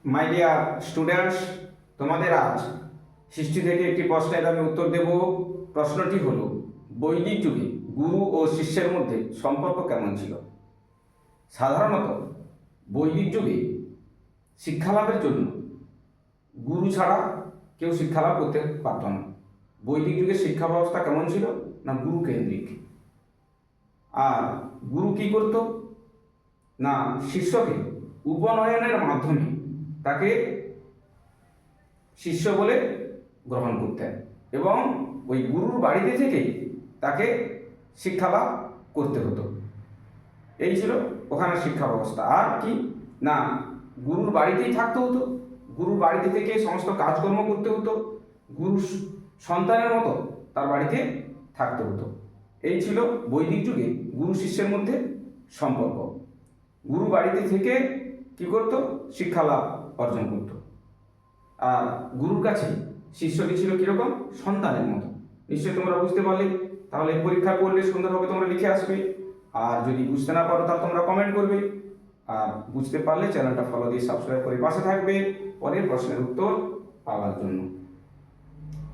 My dear students, তোমাদের আজ history থেকে একটি প্রশ্নের আমি উত্তর দেব। প্রশ্নটি হলো, বৈদিক যুগে গুরু ও শিষ্যের মধ্যে সম্পর্ক কেমন ছিল? সাধারণত বৈদিক যুগে শিক্ষালাভের জন্য গুরু ছাড়া কেউ শিক্ষালাভ করতে পারত না। বৈদিক যুগে শিক্ষা ব্যবস্থা কেমন ছিল না, গুরু কেন্দ্রিক। আর গুরু কি করত না, শিষ্যকে উপনয়নের মাধ্যমে তাকে শিষ্য বলে গ্রহণ করতেন এবং ওই গুরুর বাড়িতে থেকেই তাকে শিক্ষালাভ করতে হতো। এই ছিল ওখানে শিক্ষা ব্যবস্থা। আর কি না, গুরুর বাড়িতেই থাকতে হতো, গুরুর বাড়িতে থেকে সমস্ত কাজকর্ম করতে হতো, গুরু সন্তানের মতো তার বাড়িতে থাকতে হতো। এই ছিল বৈদিক যুগে গুরু শিষ্যের মধ্যে সম্পর্ক। গুরু বাড়িতে থেকে কি করত, শিক্ষা লাভ অর্জন করত। আর গুরুর কাছে শিষ্যটি ছিল কিরকম, সন্তানের মতো। নিশ্চয়ই তোমরা বুঝতে পারলে। তাহলে পরীক্ষা করলে সুন্দরভাবে তোমরা লিখে আসবে। আর যদি বুঝতে না পারো তাহলে তোমরা কমেন্ট করবে। আর বুঝতে পারলে চ্যানেলটা ফলো দিয়ে সাবস্ক্রাইব করে পাশে থাকবে পরের প্রশ্নের উত্তর পাওয়ার জন্য।